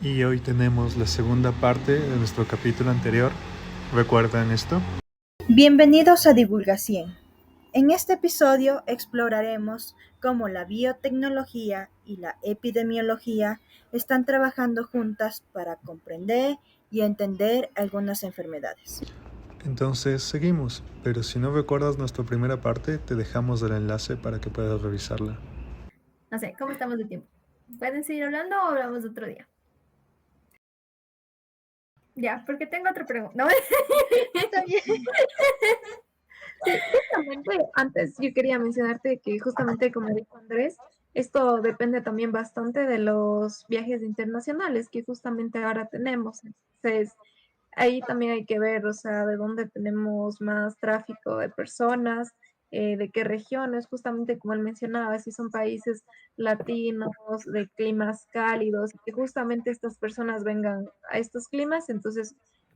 Y hoy tenemos la segunda parte de nuestro capítulo anterior. ¿Recuerdan esto? Bienvenidos a Divulgación. En este episodio exploraremos cómo la biotecnología y la epidemiología están trabajando juntas para comprender y entender algunas enfermedades. Entonces seguimos, pero si no recuerdas nuestra primera parte, te dejamos el enlace para que puedas revisarla. No sé, ¿cómo estamos de tiempo? ¿Pueden seguir hablando o hablamos otro día? Ya, porque tengo otra pregunta. ¿No? Está bien. Sí, justamente antes yo quería mencionarte que justamente como dijo Andrés, esto depende también bastante de los viajes internacionales que justamente ahora tenemos. Entonces, ahí también hay que ver, o sea, de dónde tenemos más tráfico de personas, de qué regiones, justamente como él mencionaba, si son países latinos, de climas cálidos, y que justamente estas personas vengan a estos climas, entonces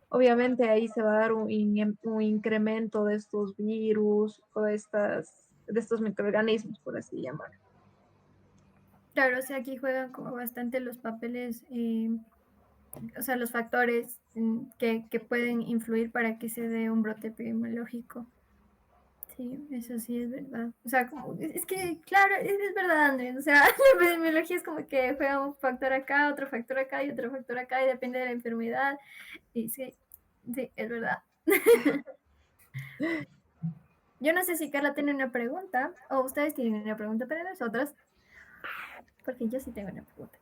obviamente ahí se va a dar un incremento de estos virus o de estos microorganismos, por así llamar. Claro, o sea, aquí juegan como bastante los papeles, o sea, los factores que pueden influir para que se dé un brote epidemiológico. Sí, eso sí es verdad. O sea, es que, claro, es verdad, Andrés. O sea, la epidemiología es como que juega un factor acá, otro factor acá y otro factor acá y depende de la enfermedad. Y sí, sí, es verdad. Yo no sé si Carla tiene una pregunta o ustedes tienen una pregunta para nosotros, porque yo sí tengo una pregunta.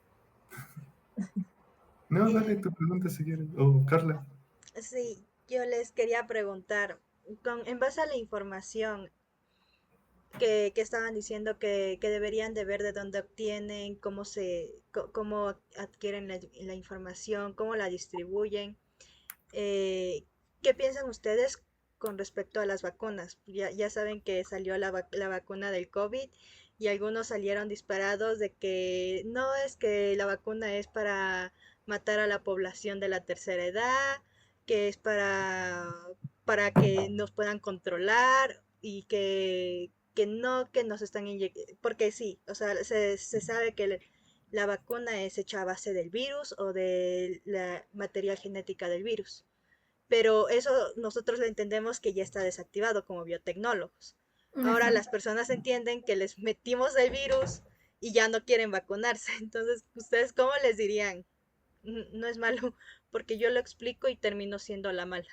No, dale tu pregunta si quieres. O Carla. Sí, yo les quería preguntar, en base a la información que estaban diciendo que deberían de ver de dónde obtienen, cómo adquieren la información, cómo la distribuyen. Eh, ¿Qué piensan ustedes con respecto a las vacunas? Ya saben que salió la vacuna del COVID y algunos salieron disparados de que no es que la vacuna es para matar a la población de la tercera edad, que es para que nos puedan controlar y que no que nos están inyectando, porque sí, o sea, se sabe que la vacuna es hecha a base del virus o de la material genética del virus. Pero eso nosotros lo entendemos que ya está desactivado como biotecnólogos. Ahora Ajá. las personas entienden que les metimos el virus y ya no quieren vacunarse. Entonces, ¿ustedes cómo les dirían? No es malo, porque yo lo explico y termino siendo la mala.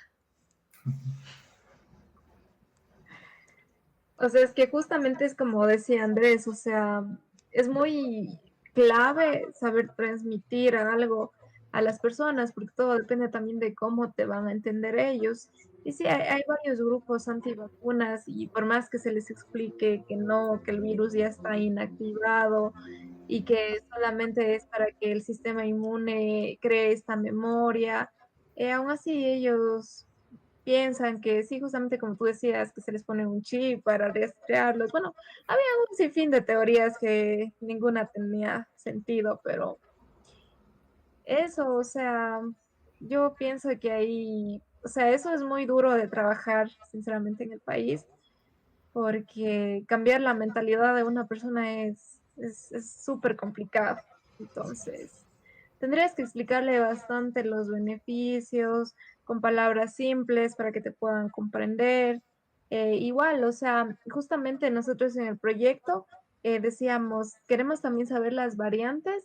O sea, es que justamente es como decía Andrés, o sea, es muy clave saber transmitir algo a las personas, porque todo depende también de cómo te van a entender ellos. Y sí, hay varios grupos antivacunas y por más que se les explique que no, que el virus ya está inactivado y que solamente es para que el sistema inmune cree esta memoria, aún así ellos piensan que sí, justamente como tú decías, que se les pone un chip para rastrearlos. Bueno, había un sinfín de teorías que ninguna tenía sentido, pero eso, o sea, yo pienso que ahí, o sea, eso es muy duro de trabajar, sinceramente, en el país, porque cambiar la mentalidad de una persona es súper complicado. Entonces, tendrías que explicarle bastante los beneficios con palabras simples para que te puedan comprender. Igual, o sea, justamente nosotros en el proyecto decíamos, queremos también saber las variantes,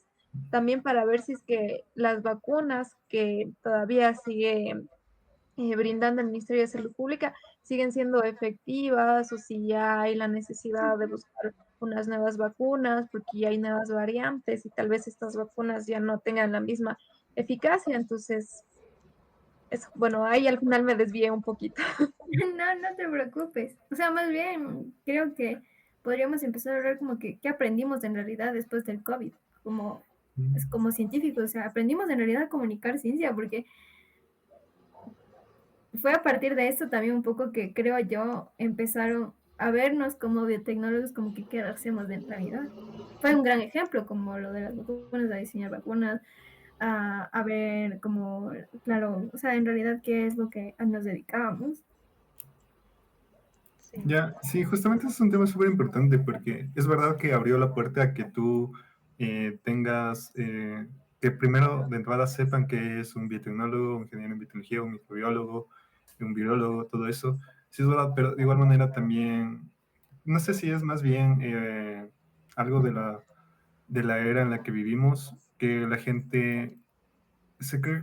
también para ver si es que las vacunas que todavía sigue brindando el Ministerio de Salud Pública siguen siendo efectivas o si ya hay la necesidad de buscar unas nuevas vacunas porque ya hay nuevas variantes y tal vez estas vacunas ya no tengan la misma eficacia. Entonces, eso, bueno, ahí al final me desvié un poquito. No, no te preocupes. O sea, más bien creo que podríamos empezar a hablar como que qué aprendimos en realidad después del COVID, como, es como científicos. O sea, aprendimos en realidad a comunicar ciencia, porque fue a partir de esto también un poco que creo yo empezaron a vernos como biotecnólogos como que qué hacemos de la vida. Fue un gran ejemplo como lo de las vacunas, a diseñar vacunas, a ver como, claro, o sea, en realidad qué es lo que nos dedicábamos. Sí. Ya, sí, justamente es un tema súper importante porque es verdad que abrió la puerta a que tú tengas que primero de entrada sepan que es un biotecnólogo, un ingeniero en biotecnología, un microbiólogo, un virólogo, todo eso. Sí es verdad, pero de igual manera también, no sé si es más bien algo de la era en la que vivimos, que la gente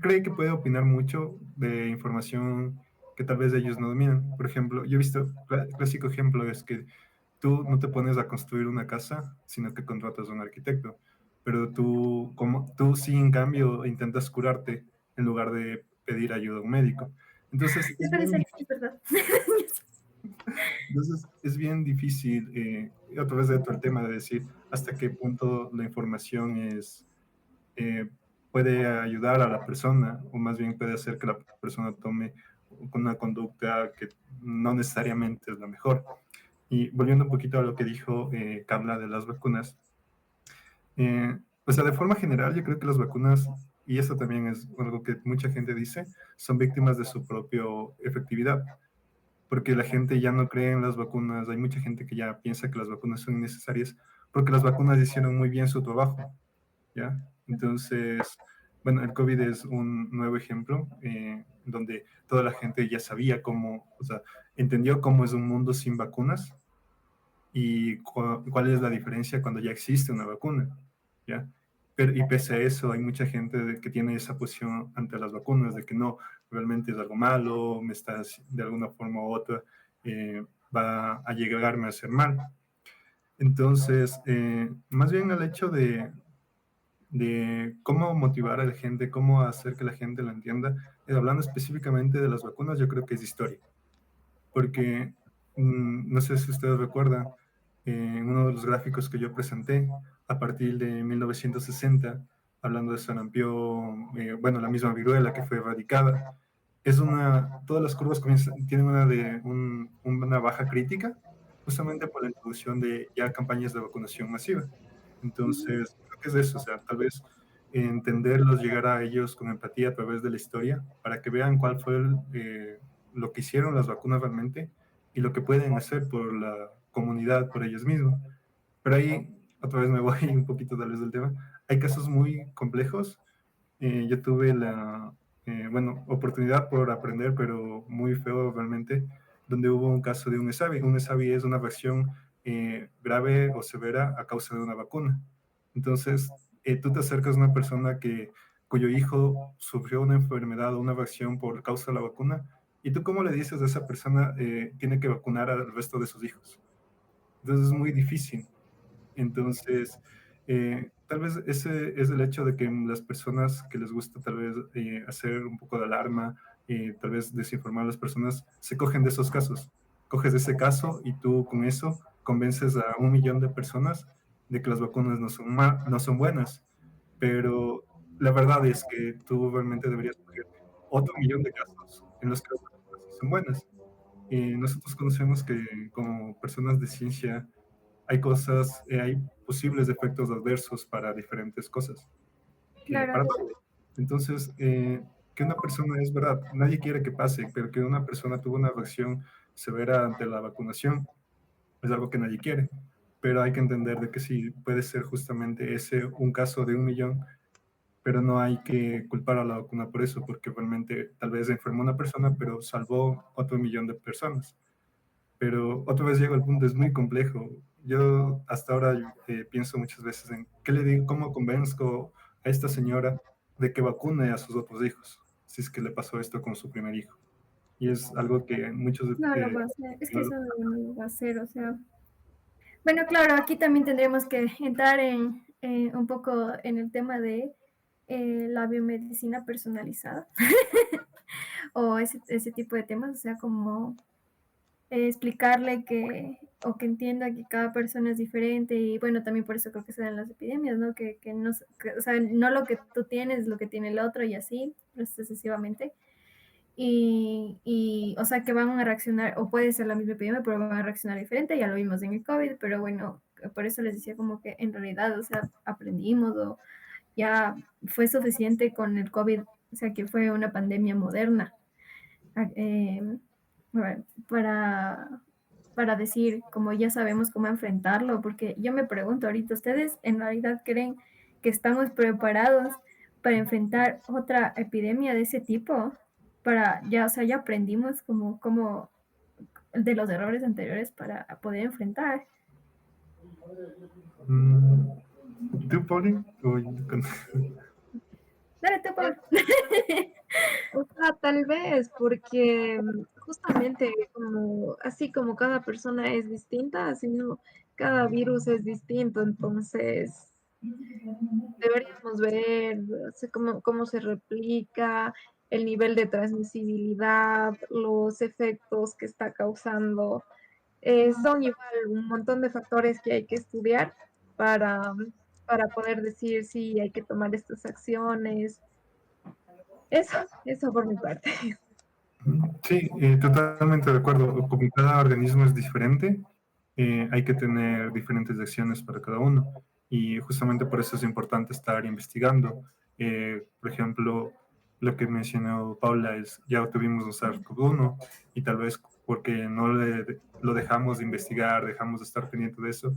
cree que puede opinar mucho de información que tal vez ellos no dominan. Por ejemplo, yo he visto, clásico ejemplo es que tú no te pones a construir una casa, sino que contratas a un arquitecto. Pero tú sí, en cambio, intentas curarte en lugar de pedir ayuda a un médico. Entonces, Me parece, es verdad. es bien difícil, otra vez dentro del tema de decir hasta qué punto la información eh, puede ayudar a la persona, o más bien puede hacer que la persona tome una conducta que no necesariamente es la mejor. Y volviendo un poquito a lo que dijo Carla de las vacunas, o sea, de forma general, yo creo que las vacunas, y esto también es algo que mucha gente dice, son víctimas de su propia efectividad, porque la gente ya no cree en las vacunas, hay mucha gente que ya piensa que las vacunas son innecesarias, porque las vacunas hicieron muy bien su trabajo, ¿ya? Entonces, bueno, el COVID es un nuevo ejemplo donde toda la gente ya sabía cómo, o sea, entendió cómo es un mundo sin vacunas y cuál es la diferencia cuando ya existe una vacuna, ¿ya? Pero, y pese a eso, hay mucha gente que tiene esa posición ante las vacunas, de que no, realmente es algo malo, me estás de alguna forma u otra, va a llegarme a hacer mal. Entonces, más bien el hecho de cómo motivar a la gente, cómo hacer que la gente lo entienda, hablando específicamente de las vacunas, yo creo que es historia, porque no sé si ustedes recuerdan, en uno de los gráficos que yo presenté, a partir de 1960, hablando de sarampión, bueno, la misma viruela que fue erradicada, todas las curvas tienen una baja crítica, justamente por la introducción de ya campañas de vacunación masiva. Entonces, creo que es eso, o sea, tal vez entenderlos, llegar a ellos con empatía a través de la historia, para que vean cuál fue lo que hicieron las vacunas realmente y lo que pueden hacer por la comunidad, por ellos mismos. Pero ahí, otra vez me voy un poquito tal vez del tema, hay casos muy complejos. Yo tuve bueno, oportunidad por aprender, pero muy feo realmente, donde hubo un caso de un ESAVI. Un ESAVI es una reacción grave o severa a causa de una vacuna. Entonces, tú te acercas a una persona cuyo hijo sufrió una enfermedad o una reacción por causa de la vacuna, y tú cómo le dices a esa persona tiene que vacunar al resto de sus hijos. Entonces es muy difícil. Entonces, tal vez ese es el hecho de que las personas que les gusta tal vez hacer un poco de alarma, tal vez desinformar a las personas, se cogen de esos casos. Coges de ese caso y tú con eso convences a 1 millón de personas de que las vacunas no son buenas. Pero la verdad es que tú realmente deberías coger otro millón de casos en los que las vacunas sí son buenas. Nosotros conocemos que como personas de ciencia, hay posibles efectos adversos para diferentes cosas, Claro, para todo. Entonces, que una persona, es verdad, nadie quiere que pase, pero que una persona tuvo una reacción severa ante la vacunación es algo que nadie quiere. Pero hay que entender de que sí puede ser justamente ese un caso de 1 millón, pero no hay que culpar a la vacuna por eso, porque realmente tal vez enfermó una persona, pero salvó otro 1 millón de personas. Pero otra vez llego al punto, es muy complejo. Yo hasta ahora pienso muchas veces en qué le digo, cómo convenzco a esta señora de que vacune a sus otros hijos, si es que le pasó esto con su primer hijo. Y es algo que muchos... no lo va a hacer. Es que eso no lo va a hacer, o sea. Bueno, claro, aquí también tendremos que entrar en un poco en el tema de la biomedicina personalizada o ese tipo de temas, o sea, como explicarle o que entienda que cada persona es diferente y bueno, también por eso creo que se dan las epidemias, ¿no? Que no, o sea, no lo que tú tienes es lo que tiene el otro y así, sucesivamente. O sea, que van a reaccionar, o puede ser la misma epidemia, pero van a reaccionar diferente, ya lo vimos en el COVID, pero bueno, por eso les decía como que en realidad, o sea, aprendimos o ya fue suficiente con el COVID, o sea, que fue una pandemia moderna. Eh, para, para decir, como ya sabemos cómo enfrentarlo, porque yo me pregunto ahorita, ¿ustedes en realidad creen que estamos preparados para enfrentar otra epidemia de ese tipo, ya, o sea, ya aprendimos como de los errores anteriores para poder enfrentar. ¿Tú, Pauli? Dale, tú, Pablo. O sea, tal vez, porque justamente así como cada persona es distinta, así mismo cada virus es distinto, entonces deberíamos ver cómo se replica, el nivel de transmisibilidad, los efectos que está causando. Son igual un montón de factores que hay que estudiar para, para poder decir si hay que tomar estas acciones. Eso por mi parte. Sí, totalmente de acuerdo. Como cada organismo es diferente, hay que tener diferentes acciones para cada uno. Y justamente por eso es importante estar investigando. Por ejemplo, lo que mencionó Paula es, ya tuvimos un SARS-CoV-1 y tal vez porque lo dejamos de investigar, dejamos de estar pendiente de eso,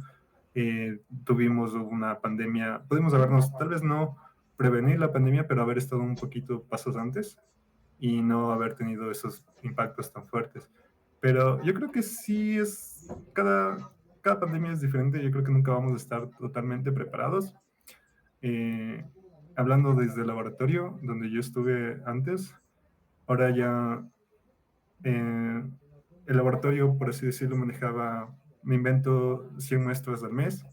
tuvimos una pandemia. Pudimos habernos, tal vez no prevenir la pandemia, pero haber estado un poquito pasos antes y no haber tenido esos impactos tan fuertes. Pero yo creo que sí cada pandemia es diferente, yo creo que nunca vamos a estar totalmente preparados. Eh, Hablando desde el laboratorio, donde yo estuve antes, ahora ya el laboratorio, por así decirlo, me invento 100 muestras al mes.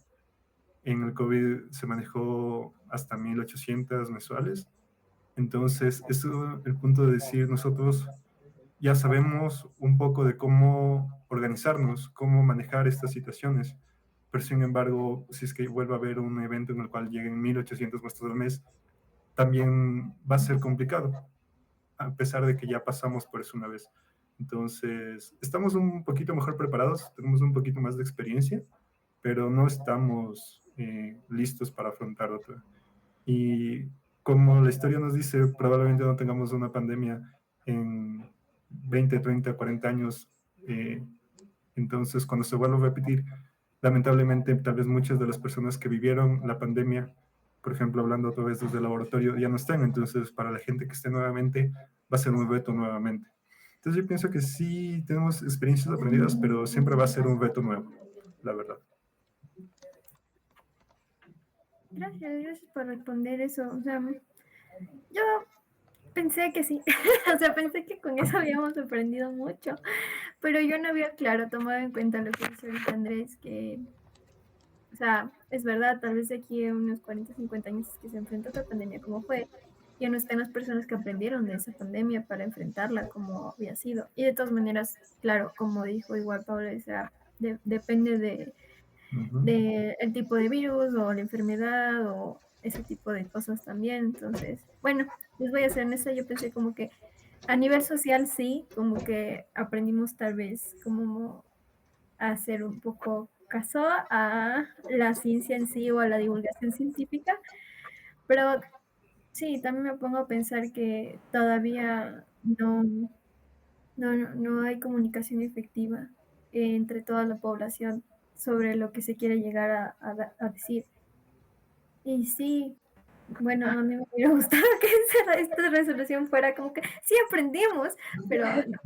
En el COVID se manejó hasta 1800 mensuales. Entonces, eso es el punto de decir nosotros ya sabemos un poco de cómo organizarnos, cómo manejar estas situaciones, pero sin embargo, si es que vuelve a haber un evento en el cual lleguen 1800 muestras al mes, también va a ser complicado, a pesar de que ya pasamos por eso una vez. Entonces, estamos un poquito mejor preparados, tenemos un poquito más de experiencia, pero no estamos listos para afrontar otra. Y como la historia nos dice, probablemente no tengamos una pandemia en 20, 30, 40 años. Entonces, cuando se vuelva a repetir, lamentablemente, tal vez muchas de las personas que vivieron la pandemia, por ejemplo, hablando otra vez desde el laboratorio, ya no están. Entonces, para la gente que esté nuevamente, va a ser un reto nuevamente. Entonces, yo pienso que sí tenemos experiencias aprendidas, pero siempre va a ser un reto nuevo, la verdad. Gracias por responder eso. O sea, yo pensé que sí, o sea, pensé que con eso habíamos aprendido mucho, pero yo no había, claro, tomado en cuenta lo que dice ahorita Andrés, que, o sea, es verdad, tal vez de aquí a unos 40, 50 años que se enfrenta otra pandemia como fue, ya no están las personas que aprendieron de esa pandemia para enfrentarla como había sido. Y de todas maneras, claro, como dijo igual Pablo, o sea, depende de el tipo de virus o la enfermedad o ese tipo de cosas también. Entonces, bueno, les voy a ser honesta, yo pensé como que a nivel social sí, como que aprendimos tal vez como a hacer un poco caso a la ciencia en sí o a la divulgación científica, pero sí, también me pongo a pensar que todavía no hay comunicación efectiva entre toda la población sobre lo que se quiere llegar a decir. Y sí, bueno, a mí me hubiera gustado que esta resolución fuera como que sí aprendimos, pero no,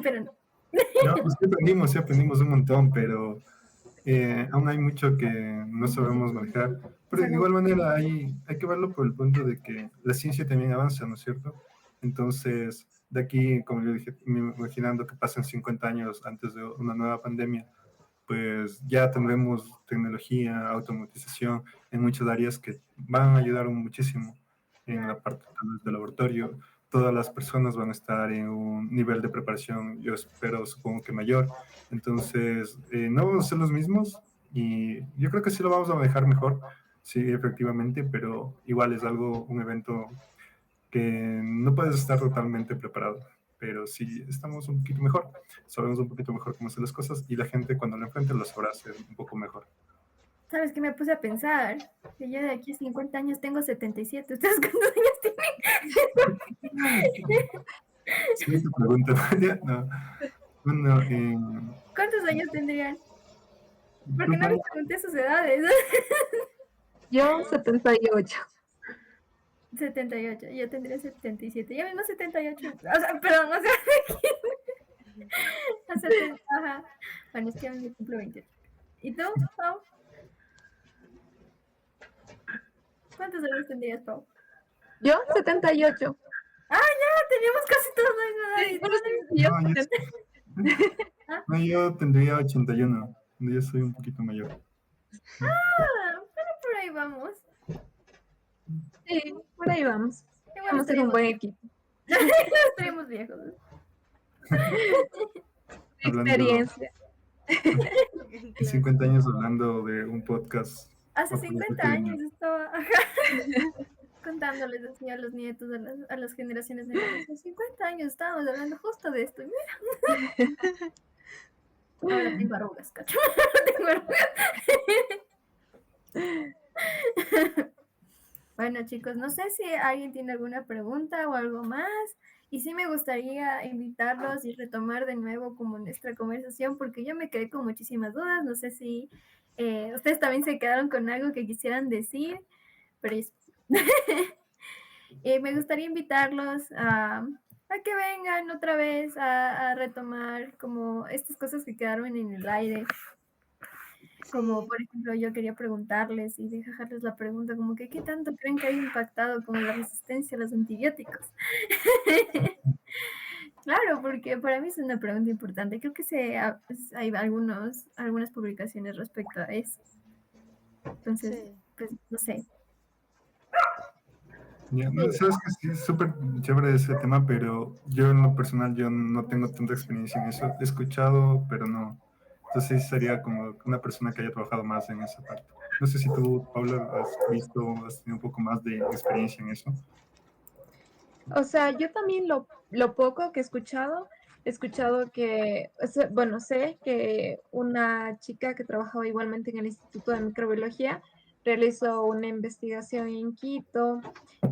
pero no. No, pues sí aprendimos un montón, pero aún hay mucho que no sabemos manejar. Pero de igual manera hay que verlo por el punto de que la ciencia también avanza, ¿no es cierto? Entonces, de aquí, como yo dije, imaginando que pasen 50 años antes de una nueva pandemia, pues ya tendremos tecnología, automatización en muchas áreas que van a ayudar muchísimo en la parte del laboratorio. Todas las personas van a estar en un nivel de preparación, yo espero, supongo que mayor. Entonces, no vamos a ser los mismos y yo creo que sí lo vamos a manejar mejor, sí, efectivamente, pero igual es un evento que no puedes estar totalmente preparado, pero sí estamos un poquito mejor, sabemos un poquito mejor cómo hacer las cosas y la gente cuando lo enfrente lo sabrá hacer un poco mejor. ¿Sabes qué me puse a pensar? Que yo de aquí a 50 años tengo 77. ¿Ustedes cuántos años tienen? Sí, tu pregunta, no. Bueno, ¿Cuántos años tendrían? Porque no les pregunté sus edades. Yo 78. 78, yo tendría 77. Ya mismo 78. O sea, perdón, o sea, a 70, ajá. Bueno, es que a mí me cumplo 28. ¿Y tú, Pau? ¿Cuántos años tendrías, Pau? Yo, 78. Teníamos casi todos la misma edad. Sí, ¿Y bueno, tú? sí, yo No, 70. ¿Ah? no, yo tendría 81. Yo soy un poquito mayor. Pero por ahí vamos. Sí, por ahí vamos. Igual Vamos a ser un estaríamos buen viejos. equipo. Estaríamos viejos. Hablando Experiencia. de Claro. 50 años hablando de un podcast. Hace otro 50 que años estaba contándoles así a los nietos, a las generaciones de nietos. Hace 50 años estábamos hablando justo de esto. Y mira, ahora tengo arrugas, cacho. Tengo arrugas. Bueno, chicos, no sé si alguien tiene alguna pregunta o algo más. Y sí me gustaría invitarlos y retomar de nuevo como nuestra conversación, porque yo me quedé con muchísimas dudas. No sé si ustedes también se quedaron con algo que quisieran decir, pero me gustaría invitarlos a que vengan otra vez a retomar como estas cosas que quedaron en el aire. Como Sí, por ejemplo, yo quería preguntarles y dejarles la pregunta como que ¿qué tanto creen que ha impactado como la resistencia a los antibióticos? Claro, porque para mí es una pregunta importante. Creo que hay algunas publicaciones respecto a eso. Entonces, sí. pues no sé. Ya, no, sabes que sí, es súper chévere ese tema, pero yo en lo personal yo no tengo tanta experiencia en eso. He escuchado, pero no. Entonces sí sería como una persona que haya trabajado más en esa parte. No sé si tú, Paula, has visto, has tenido un poco más de experiencia en eso. O sea, yo también lo poco que he escuchado que, bueno, sé que una chica que trabajaba igualmente en el Instituto de Microbiología realizó una investigación en Quito,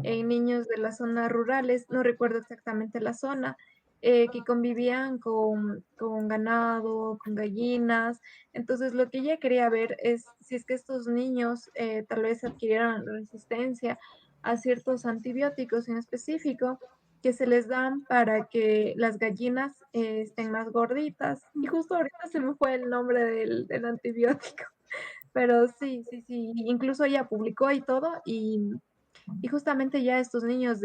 en niños de las zonas rurales, no recuerdo exactamente la zona, que convivían con ganado, con gallinas. Entonces, lo que ella quería ver es si es que estos niños tal vez adquirieran resistencia a ciertos antibióticos en específico que se les dan para que las gallinas estén más gorditas. Y justo ahorita se me fue el nombre del antibiótico, pero sí, sí, sí, incluso ella publicó y todo, y justamente ya estos niños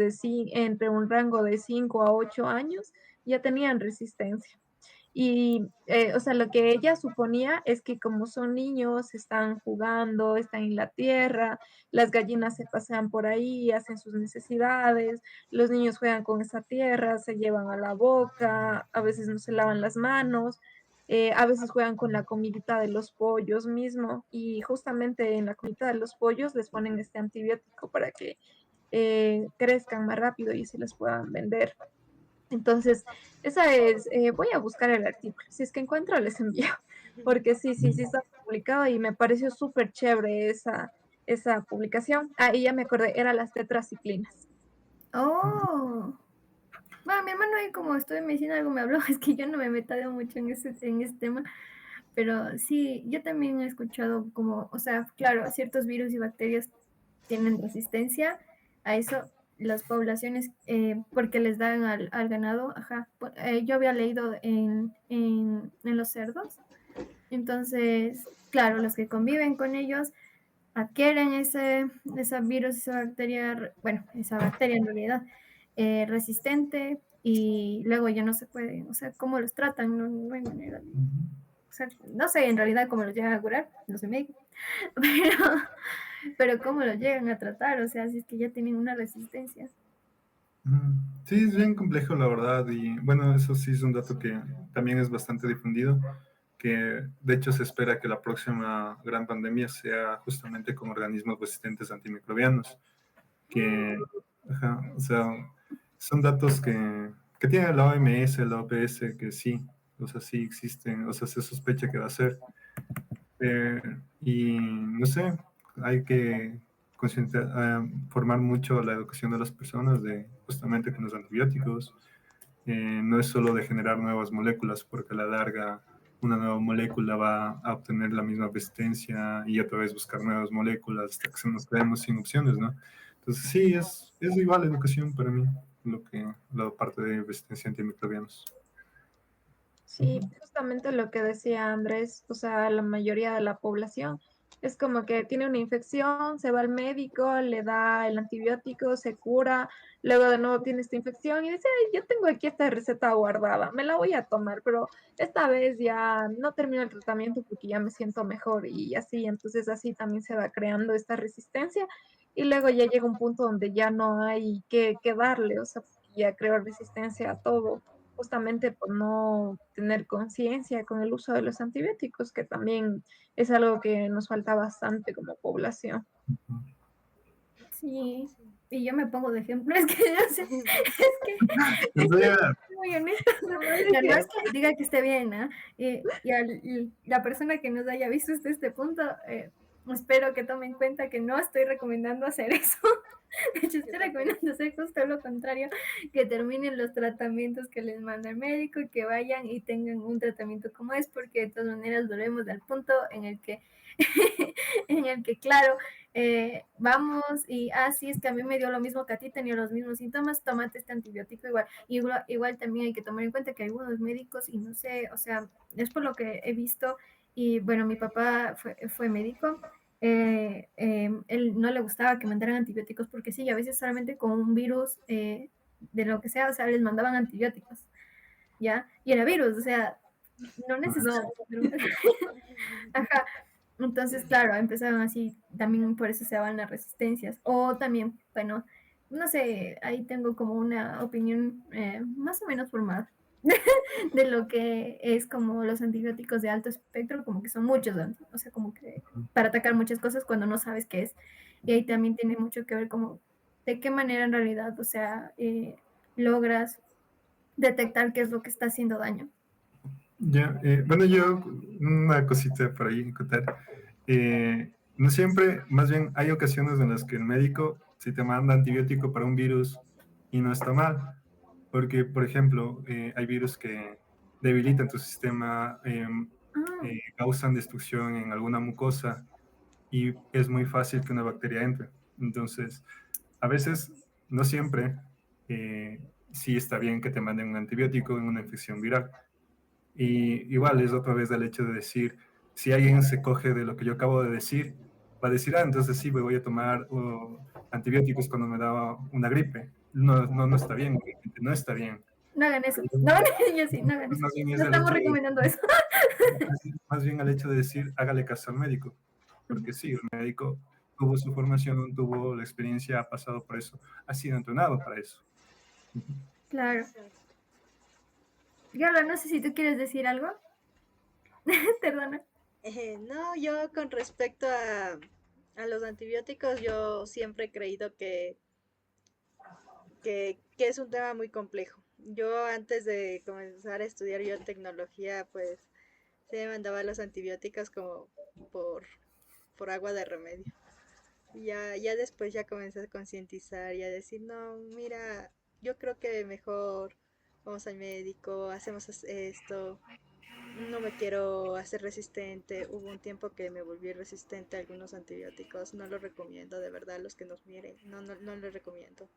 entre un rango de 5 a 8 años ya tenían resistencia. Y, o sea, lo que ella suponía es que como son niños, están jugando, están en la tierra, las gallinas se pasean por ahí, hacen sus necesidades, los niños juegan con esa tierra, se llevan a la boca, a veces no se lavan las manos, a veces juegan con la comidita de los pollos mismo, y justamente en la comidita de los pollos les ponen este antibiótico para que crezcan más rápido y se les puedan vender. Entonces, voy a buscar el artículo, si es que encuentro les envío, porque sí, sí, sí está publicado y me pareció súper chévere esa publicación. Ah, y ya me acordé, eran las tetraciclinas. Oh. Bueno, mi hermano ahí como estudia medicina algo me habló, es que yo no me he metido mucho en ese tema, pero sí, yo también he escuchado como, o sea, claro, ciertos virus y bacterias tienen resistencia a eso, las poblaciones, porque les dan al ganado, ajá, yo había leído en los cerdos, entonces, claro, los que conviven con ellos adquieren ese virus, esa bacteria, bueno, esa bacteria en realidad resistente y luego ya no se puede, o sea, cómo los tratan, no hay manera de, o sea, no sé en realidad cómo los llegan a curar, no soy médico, pero, pero cómo los llegan a tratar, o sea, si es que ya tienen una resistencia. Sí, es bien complejo, la verdad, y bueno, eso sí es un dato que también es bastante difundido, que de hecho se espera que la próxima gran pandemia sea justamente con organismos resistentes antimicrobianos, que, ajá, o sea, son datos que tiene la OMS, la OPS, que sí, o sea, sí existen, o sea, se sospecha que va a ser. Y no sé, hay que formar mucho la educación de las personas de justamente con los antibióticos. No es solo de generar nuevas moléculas, porque a la larga una nueva molécula va a obtener la misma resistencia y otra vez buscar nuevas moléculas hasta que nos quedemos sin opciones, ¿no? Entonces sí, es igual educación para mí, la parte de resistencia a antimicrobianos. Sí, justamente lo que decía Andrés, o sea, la mayoría de la población es como que tiene una infección, se va al médico, le da el antibiótico, se cura, luego de nuevo tiene esta infección y dice, "Ay, yo tengo aquí esta receta guardada, me la voy a tomar, pero esta vez ya no termino el tratamiento porque ya me siento mejor y así, entonces así también se va creando esta resistencia y luego ya llega un punto donde ya no hay que darle, o sea, porque ya creó resistencia a todo justamente por no tener conciencia con el uso de los antibióticos, que también es algo que nos falta bastante como población. Sí, Sí. y yo me pongo de ejemplo, es que yo sé, es que Entonces, soy muy honesta. No es que diga que esté bien, ¿no? Y la persona que nos haya visto hasta este punto, espero que tome en cuenta que no estoy recomendando hacer eso. De hecho, estoy recomendando hacer justo lo contrario, que terminen los tratamientos que les manda el médico y que vayan y tengan un tratamiento como es, porque de todas maneras volvemos al punto en el que, en el que claro, vamos y, sí, es que a mí me dio lo mismo que a ti, tenía los mismos síntomas, tómate este antibiótico igual. Igual también hay que tomar en cuenta que algunos médicos, y no sé, o sea, es por lo que he visto, y bueno, mi papá fue médico, él no le gustaba que mandaran antibióticos porque sí, a veces solamente con un virus de lo que sea, o sea, les mandaban antibióticos, ¿ya? Y era virus, o sea, no necesitaba. Ajá. Entonces, claro, empezaron así, también por eso se daban las resistencias. O también, bueno, no sé, ahí tengo como una opinión más o menos formada de lo que es como los antibióticos de alto espectro, como que son muchos, o sea, como que para atacar muchas cosas cuando no sabes qué es. Y ahí también tiene mucho que ver como de qué manera en realidad, o sea, logras detectar qué es lo que está haciendo daño. ya, bueno, yo una cosita por ahí contar. No siempre, más bien hay ocasiones en las que el médico si te manda antibiótico para un virus y no está mal, porque, por ejemplo, hay virus que debilitan tu sistema, causan destrucción en alguna mucosa y es muy fácil que una bacteria entre. Entonces, a veces, no siempre, sí está bien que te manden un antibiótico en una infección viral. Y igual es otra vez el hecho de decir, si alguien se coge de lo que yo acabo de decir, va a decir, entonces sí, me voy a tomar antibióticos cuando me da una gripe. No, no, no está bien, obviamente, no está bien. No hagan eso. No, yo sí, no hagan eso. Más bien es No el estamos hecho recomendando eso. más bien el hecho de decir, hágale caso al médico. Porque sí, el médico tuvo su formación, tuvo la experiencia, ha pasado por eso, ha sido entrenado para eso. Claro. Exacto. Gala, no sé si tú quieres decir algo. Perdona. No, yo con respecto a los antibióticos, yo siempre he creído que es un tema muy complejo. Yo antes de comenzar a estudiar biotecnología, pues se me mandaba los antibióticos como por, por agua de remedio. Ya después ya comencé a concientizar y a decir, no, mira, yo creo que mejor vamos al médico, hacemos esto, no me quiero hacer resistente. Hubo un tiempo que me volví resistente a algunos antibióticos, no los recomiendo, de verdad, los que nos miren, no los recomiendo.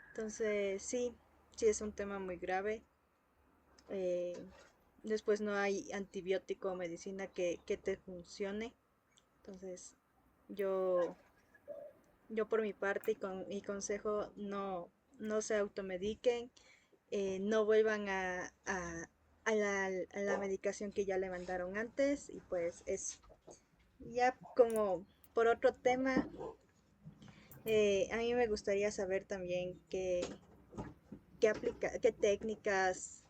Entonces, sí es un tema muy grave. Eh, Después no hay antibiótico o medicina que te funcione. Entonces, yo yo por mi parte y con mi consejo, no se automediquen, no vuelvan a la medicación que ya le mandaron antes y pues eso. Ya como por otro tema, a mí me gustaría saber también qué técnicas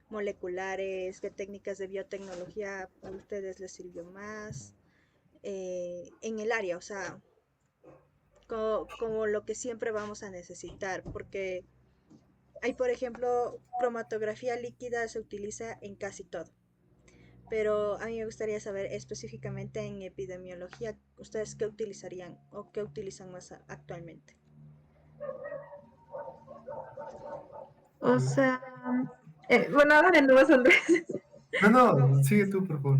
moleculares, qué técnicas de biotecnología a ustedes les sirvió más en el área, o sea, como lo que siempre vamos a necesitar, porque hay, por ejemplo, cromatografía líquida se utiliza en casi todo, pero a mí me gustaría saber específicamente en epidemiología, ¿ustedes qué utilizarían o qué utilizan más actualmente? O sea, bueno, ahora de nuevo Andrés. No, no, sigue tú, por favor.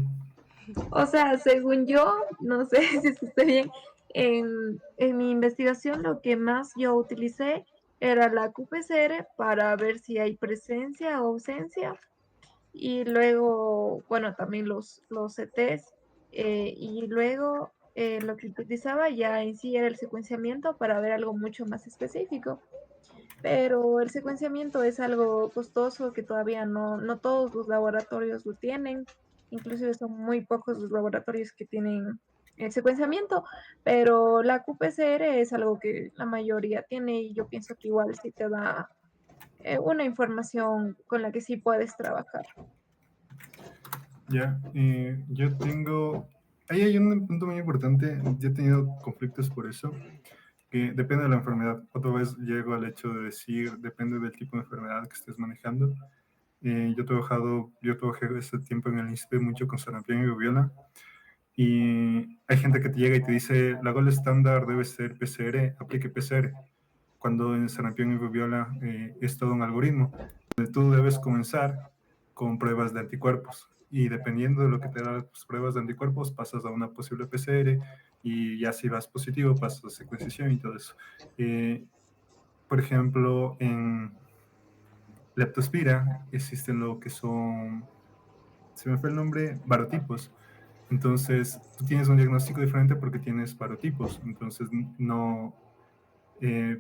O sea, según yo, no sé si estoy bien, en mi investigación lo que más yo utilicé era la QPCR para ver si hay presencia o ausencia y luego, bueno, también los CTs y luego lo que utilizaba ya en sí era el secuenciamiento para ver algo mucho más específico. Pero el secuenciamiento es algo costoso que todavía no todos los laboratorios lo tienen. Inclusive son muy pocos los laboratorios que tienen el secuenciamiento, pero la QPCR es algo que la mayoría tiene y yo pienso que igual sí te da una información con la que sí puedes trabajar. Ya, yo tengo, ahí hay un punto muy importante, yo he tenido conflictos por eso, que depende de la enfermedad. Otra vez llego al hecho de decir, depende del tipo de enfermedad que estés manejando. Yo trabajé ese tiempo en el INSPE mucho con sarampión y rubiola, y hay gente que te llega y te dice, la gold estándar debe ser PCR, aplique PCR, cuando en sarampión y rubiola es todo un algoritmo, donde tú debes comenzar con pruebas de anticuerpos, y dependiendo de lo que te dan las pruebas de anticuerpos, pasas a una posible PCR, y ya si vas positivo, pasas a secuenciación y todo eso. Por ejemplo, en leptospira existen lo que son, se me fue el nombre, barotipos. Entonces, tú tienes un diagnóstico diferente porque tienes barotipos. Entonces, no,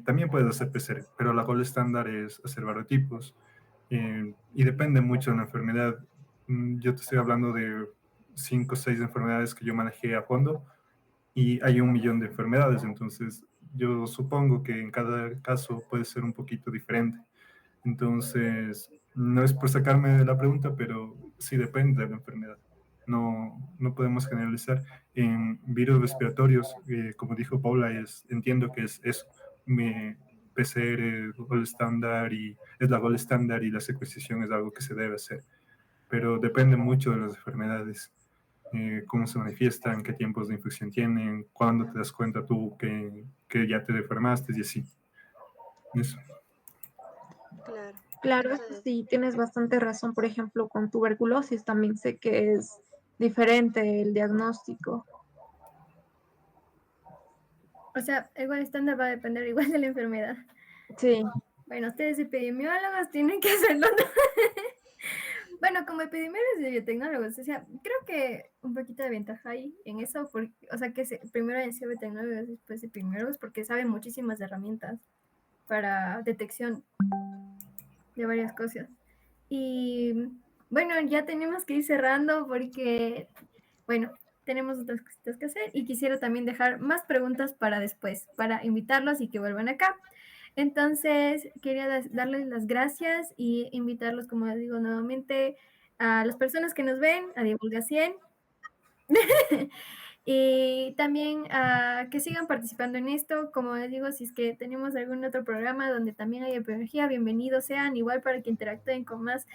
también puedes hacer PCR, pero la gold estándar es hacer barotipos. Y depende mucho de la enfermedad. Yo te estoy hablando de 5 o 6 enfermedades que yo manejé a fondo y hay 1 millón de enfermedades. Entonces, yo supongo que en cada caso puede ser un poquito diferente. Entonces, no es por sacarme de la pregunta, pero sí depende de la enfermedad. No podemos generalizar. En virus respiratorios, como dijo Paula, entiendo que es eso. PCR, gold estándar, y es la gold estándar, y la secuenciación es algo que se debe hacer. Pero depende mucho de las enfermedades, cómo se manifiestan, qué tiempos de infección tienen, cuándo te das cuenta tú que ya te enfermaste y así. Eso. Claro. Claro, eso Entonces, sí, tienes bastante razón. Por ejemplo, con tuberculosis también sé que es diferente el diagnóstico. O sea, igual estándar va a depender igual de la enfermedad. Sí, Bueno, ustedes epidemiólogos tienen que hacerlo, ¿no? Bueno, como epidemiólogos y biotecnólogos, o sea, creo que un poquito de ventaja hay en eso, porque, o sea, que primero han sido biotecnólogos y después epidemiólogos, porque saben muchísimas herramientas para detección de varias cosas. Y bueno, ya tenemos que ir cerrando porque, bueno, tenemos otras cositas que hacer y quisiera también dejar más preguntas para después, para invitarlos y que vuelvan acá. Entonces, quería darles las gracias y invitarlos, como les digo nuevamente, a las personas que nos ven, a Divulgación, y también que sigan participando en esto. Como les digo, si es que tenemos algún otro programa donde también hay epidemiología, bienvenidos sean, igual para que interactúen con más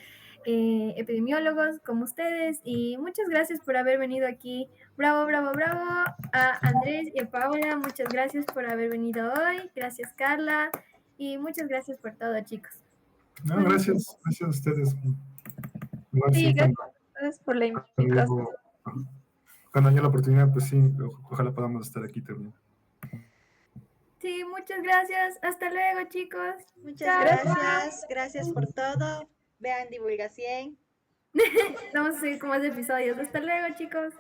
epidemiólogos como ustedes. Y muchas gracias por haber venido aquí. Bravo, bravo, bravo a Andrés y a Paola. Muchas gracias por haber venido hoy. Gracias, Carla. Y muchas gracias por todo, chicos. No, gracias a ustedes. Igual sí, sí, gracias por la invitación. cuando haya la oportunidad, pues sí, ojalá podamos estar aquí también. Sí, muchas gracias. Hasta luego, chicos. muchas Chao. gracias. Gracias por todo. Vean Divulgación. Vamos a seguir con más episodios. Hasta luego, chicos.